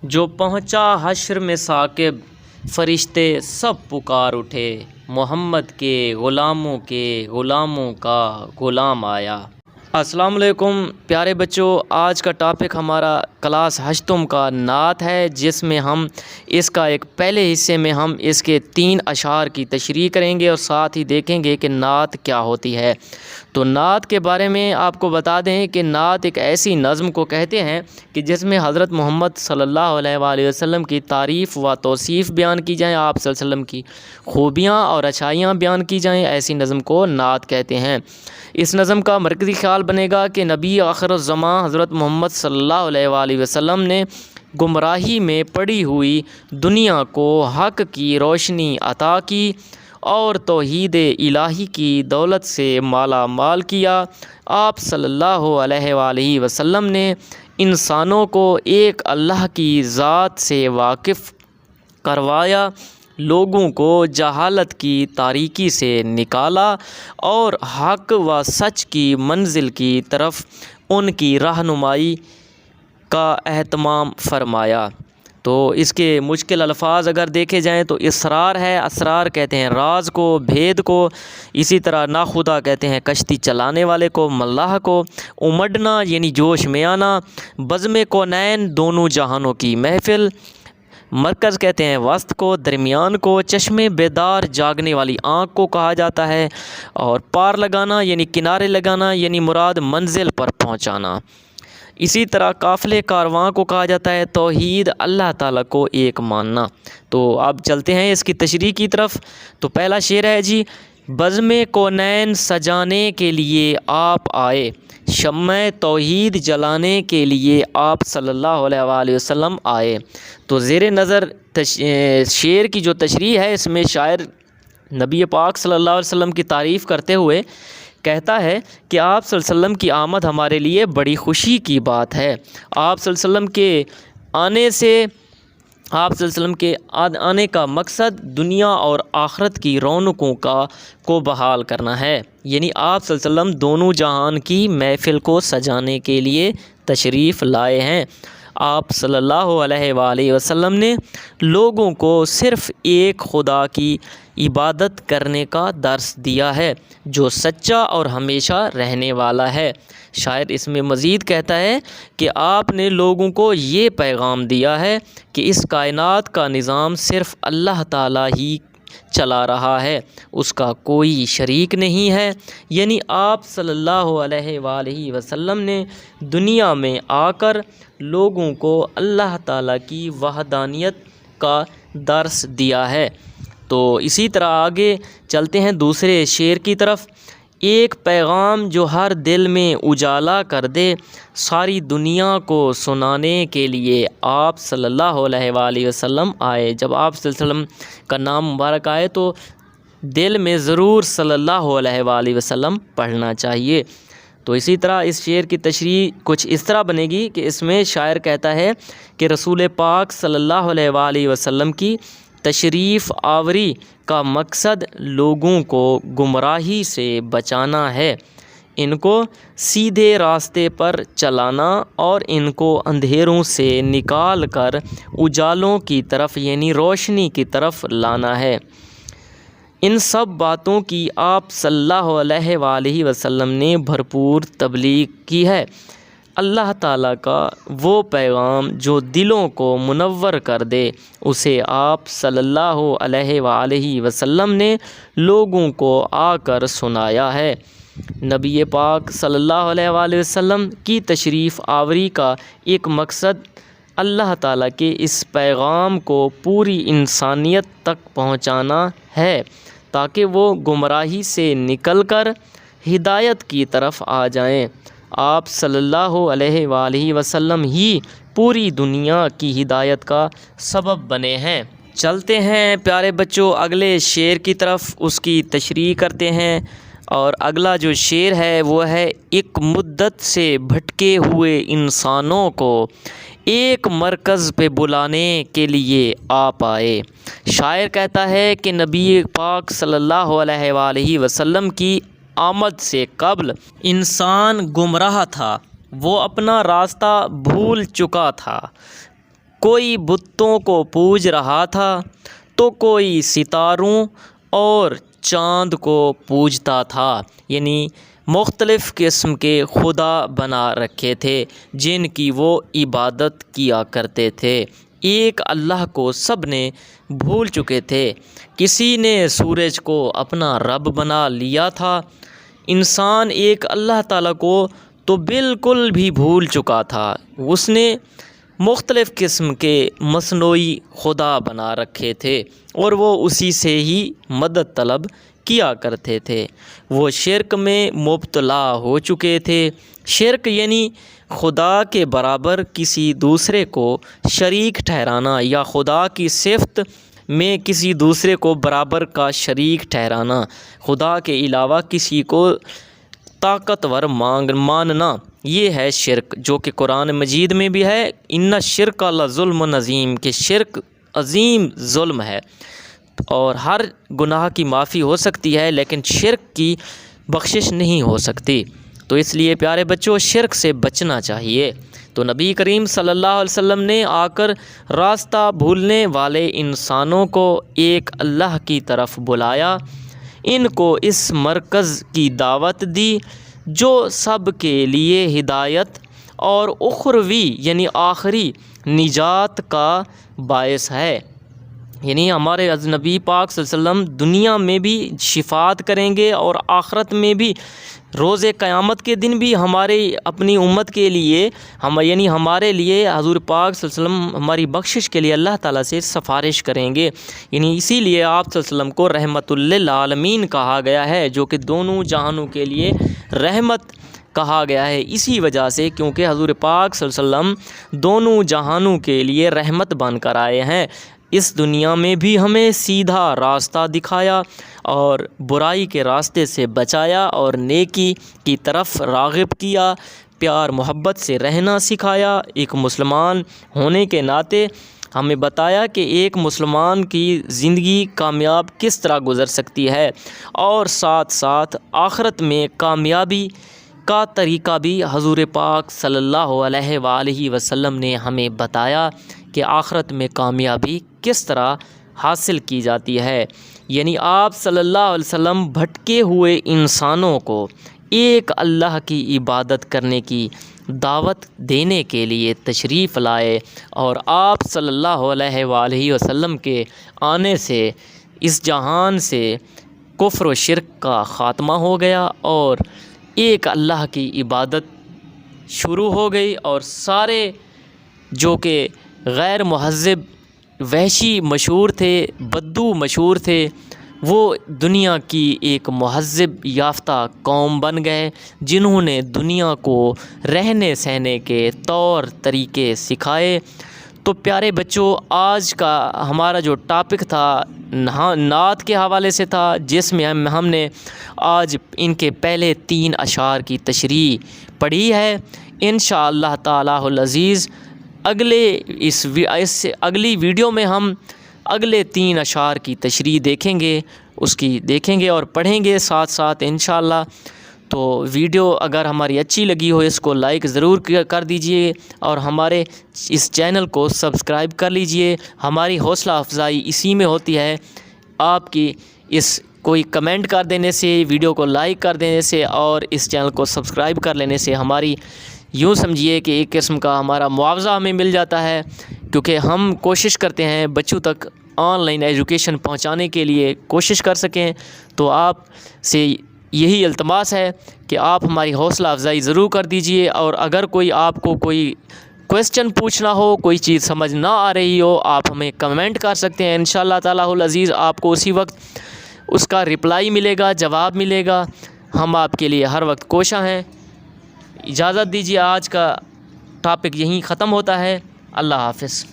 جو پہنچا حشر میں ثاقب، فرشتے سب پکار اٹھے، محمد کے غلاموں کا غلام آیا۔ السلام علیکم پیارے بچوں، آج کا ٹاپک ہمارا کلاس ہشتم کا نعت ہے، جس میں ہم اس کا ایک پہلے حصے میں ہم اس کے 3 اشعار کی تشریح کریں گے اور ساتھ ہی دیکھیں گے کہ نعت کیا ہوتی ہے۔ تو نعت کے بارے میں آپ کو بتا دیں کہ نعت ایک ایسی نظم کو کہتے ہیں کہ جس میں حضرت محمد صلی اللہ علیہ وآلہ وسلم کی تعریف و توصیف بیان کی جائیں، آپ صلی اللہ علیہ وسلم کی خوبیاں اور اچھائیاں بیان کی جائیں، ایسی نظم کو نعت کہتے ہیں۔ اس نظم کا مرکزی خیال بنے گا کہ نبی آخر الزماں حضرت محمد صلی اللہ علیہ وآلہ وسلم نے گمراہی میں پڑی ہوئی دنیا کو حق کی روشنی عطا کی اور توحید الہی کی دولت سے مالا مال کیا۔ آپ صلی اللہ علیہ وآلہ وسلم نے انسانوں کو ایک اللہ کی ذات سے واقف کروایا، لوگوں کو جہالت کی تاریکی سے نکالا اور حق و سچ کی منزل کی طرف ان کی رہنمائی کا اہتمام فرمایا۔ تو اس کے مشکل الفاظ اگر دیکھے جائیں تو اسرار ہے، اسرار کہتے ہیں راز کو، بھید کو، اسی طرح ناخدا کہتے ہیں کشتی چلانے والے کو، ملاح کو، امڈنا یعنی جوش میں آنا، بزم کونین دونوں جہانوں کی محفل، مرکز کہتے ہیں وسط کو، درمیان کو، چشمے بیدار جاگنے والی آنکھ کو کہا جاتا ہے، اور پار لگانا یعنی کنارے لگانا یعنی مراد منزل پر پہنچانا۔ اسی طرح قافلے کارواں کو کہا جاتا ہے توحید، اللہ تعالیٰ کو ایک ماننا۔ تو اب چلتے ہیں اس کی تشریح کی طرف۔ تو پہلا شعر ہے جی، بزم کونین سجانے کے لیے آپ آئے، شمع توحید جلانے کے لیے آپ صلی اللہ علیہ وآلہ وسلم آئے۔ تو زیر نظر شعر کی جو تشریح ہے، اس میں شاعر نبی پاک صلی اللہ علیہ وسلم کی تعریف کرتے ہوئے کہتا ہے کہ آپ صلی اللہ علیہ وسلم کی آمد ہمارے لیے بڑی خوشی کی بات ہے۔ آپ صلی اللہ علیہ وسلم کے آنے سے، آپ صلی اللہ علیہ وسلم کے آنے کا مقصد دنیا اور آخرت کی رونقوں کو بحال کرنا ہے، یعنی آپ صلی اللہ علیہ وسلم دونوں جہان کی محفل کو سجانے کے لیے تشریف لائے ہیں۔ آپ صلی اللہ علیہ وآلہ وسلم نے لوگوں کو صرف ایک خدا کی عبادت کرنے کا درس دیا ہے جو سچا اور ہمیشہ رہنے والا ہے۔ شاعر اس میں مزید کہتا ہے کہ آپ نے لوگوں کو یہ پیغام دیا ہے کہ اس کائنات کا نظام صرف اللہ تعالیٰ ہی چلا رہا ہے، اس کا کوئی شریک نہیں ہے، یعنی آپ صلی اللہ علیہ وآلہ وسلم نے دنیا میں آ کر لوگوں کو اللہ تعالیٰ کی وحدانیت کا درس دیا ہے۔ تو اسی طرح آگے چلتے ہیں دوسرے شعر کی طرف۔ ایک پیغام جو ہر دل میں اجالا کر دے، ساری دنیا کو سنانے کے لیے آپ صلی اللہ علیہ وآلہ وسلم آئے۔ جب آپ صلی اللہ علیہ وسلم کا نام مبارک آئے تو دل میں ضرور صلی اللہ علیہ وآلہ وسلم پڑھنا چاہیے۔ تو اسی طرح اس شعر کی تشریح کچھ اس طرح بنے گی کہ اس میں شاعر کہتا ہے کہ رسول پاک صلی اللہ علیہ وآلہ وسلم کی تشریف آوری کا مقصد لوگوں کو گمراہی سے بچانا ہے، ان کو سیدھے راستے پر چلانا اور ان کو اندھیروں سے نکال کر اجالوں کی طرف یعنی روشنی کی طرف لانا ہے۔ ان سب باتوں کی آپ صلی اللہ علیہ وآلہ وسلم نے بھرپور تبلیغ کی ہے۔ اللہ تعالیٰ کا وہ پیغام جو دلوں کو منور کر دے، اسے آپ صلی اللہ علیہ وآلہ وسلم نے لوگوں کو آ کر سنایا ہے۔ نبی پاک صلی اللہ علیہ وآلہ وسلم کی تشریف آوری کا ایک مقصد اللہ تعالیٰ کے اس پیغام کو پوری انسانیت تک پہنچانا ہے تاکہ وہ گمراہی سے نکل کر ہدایت کی طرف آ جائیں۔ آپ صلی اللہ علیہ وآلہ وسلم ہی پوری دنیا کی ہدایت کا سبب بنے ہیں۔ چلتے ہیں پیارے بچوں اگلے شعر کی طرف، اس کی تشریح کرتے ہیں۔ اور اگلا جو شعر ہے وہ ہے، ایک مدت سے بھٹکے ہوئے انسانوں کو ایک مرکز پہ بلانے کے لیے آپ آئے۔ شاعر کہتا ہے کہ نبی پاک صلی اللہ علیہ وآلہ وسلم کی آمد سے قبل انسان گمراہ تھا، وہ اپنا راستہ بھول چکا تھا، کوئی بتوں کو پوج رہا تھا تو کوئی ستاروں اور چاند کو پوجتا تھا، یعنی مختلف قسم کے خدا بنا رکھے تھے جن کی وہ عبادت کیا کرتے تھے۔ ایک اللہ کو سب نے بھول چکے تھے۔ کسی نے سورج کو اپنا رب بنا لیا تھا۔ انسان ایک اللہ تعالیٰ کو تو بالکل بھی بھول چکا تھا، اس نے مختلف قسم کے مصنوعی خدا بنا رکھے تھے اور وہ اسی سے ہی مدد طلب کیا کرتے تھے۔ وہ شرک میں مبتلا ہو چکے تھے۔ شرک یعنی خدا کے برابر کسی دوسرے کو شریک ٹھہرانا یا خدا کی صفت میں کسی دوسرے کو برابر کا شریک ٹھہرانا، خدا کے علاوہ کسی کو طاقتور ماننا، یہ ہے شرک، جو کہ قرآن مجید میں بھی ہے، ان الشرک لظلم عظیم، کہ شرک عظیم ظلم ہے اور ہر گناہ کی معافی ہو سکتی ہے لیکن شرک کی بخشش نہیں ہو سکتی۔ تو اس لیے پیارے بچوں شرک سے بچنا چاہیے۔ تو نبی کریم صلی اللہ علیہ وسلم نے آ کر راستہ بھولنے والے انسانوں کو ایک اللہ کی طرف بلایا، ان کو اس مرکز کی دعوت دی جو سب کے لیے ہدایت اور اخروی یعنی آخری نجات کا باعث ہے۔ یعنی ہمارے نبی پاک صلی اللہ علیہ وسلم دنیا میں بھی شفاعت کریں گے اور آخرت میں بھی، روز قیامت کے دن بھی ہمارے اپنی امت کے لیے یعنی ہمارے لیے حضور پاک صلی اللہ علیہ وسلم ہماری بخشش کے لیے اللہ تعالیٰ سے سفارش کریں گے۔ یعنی اسی لیے آپ صلی اللہ علیہ وسلم کو رحمت للعالمین کہا گیا ہے، جو کہ دونوں جہانوں کے لیے رحمت کہا گیا ہے، اسی وجہ سے کیونکہ حضور پاک صلی اللہ علیہ وسلم دونوں جہانوں کے لیے رحمت بن کر آئے ہیں۔ اس دنیا میں بھی ہمیں سیدھا راستہ دکھایا اور برائی کے راستے سے بچایا اور نیکی کی طرف راغب کیا، پیار محبت سے رہنا سکھایا۔ ایک مسلمان ہونے کے ناطے ہمیں بتایا کہ ایک مسلمان کی زندگی کامیاب کس طرح گزر سکتی ہے اور ساتھ ساتھ آخرت میں کامیابی کا طریقہ بھی حضور پاک صلی اللہ علیہ وآلہ وسلم نے ہمیں بتایا کہ آخرت میں کامیابی کس طرح حاصل کی جاتی ہے۔ یعنی آپ صلی اللہ علیہ وسلم بھٹکے ہوئے انسانوں کو ایک اللہ کی عبادت کرنے کی دعوت دینے کے لیے تشریف لائے، اور آپ صلی اللہ علیہ وآلہ وسلم کے آنے سے اس جہان سے کفر و شرک کا خاتمہ ہو گیا اور ایک اللہ کی عبادت شروع ہو گئی، اور سارے جو کہ غیر مہذب وحشی مشہور تھے، بدو مشہور تھے، وہ دنیا کی ایک مہذب یافتہ قوم بن گئے جنہوں نے دنیا کو رہنے سہنے کے طور طریقے سکھائے۔ تو پیارے بچوں آج کا ہمارا جو ٹاپک تھا نعت کے حوالے سے تھا، جس میں ہم نے آج ان کے پہلے 3 اشعار کی تشریح پڑھی ہے۔ انشاءاللہ تعالیٰ العزیز اگلی ویڈیو میں ہم اگلے 3 اشعار کی تشریح دیکھیں گے اور پڑھیں گے ساتھ ساتھ انشاءاللہ۔ تو ویڈیو اگر ہماری اچھی لگی ہو اس کو لائک ضرور کر دیجئے اور ہمارے اس چینل کو سبسکرائب کر لیجئے۔ ہماری حوصلہ افزائی اسی میں ہوتی ہے، آپ کی اس کوئی کمنٹ کر دینے سے، ویڈیو کو لائک کر دینے سے اور اس چینل کو سبسکرائب کر لینے سے ہماری یوں سمجھیے کہ ایک قسم کا ہمارا معاوضہ ہمیں مل جاتا ہے، کیونکہ ہم کوشش کرتے ہیں بچوں تک آن لائن ایجوکیشن پہنچانے کے لیے کوشش کر سکیں۔ تو آپ سے یہی التماس ہے کہ آپ ہماری حوصلہ افزائی ضرور کر دیجئے، اور اگر آپ کو کوئی کویسچن پوچھنا ہو، کوئی چیز سمجھ نہ آ رہی ہو، آپ ہمیں کمنٹ کر سکتے ہیں۔ انشاءاللہ تعالیٰ العزیز آپ کو اسی وقت اس کا رپلائی ملے گا، جواب ملے گا۔ ہم آپ کے لیے ہر وقت کوشاں ہیں۔ اجازت دیجیے، آج کا ٹاپک یہیں ختم ہوتا ہے۔ اللہ حافظ۔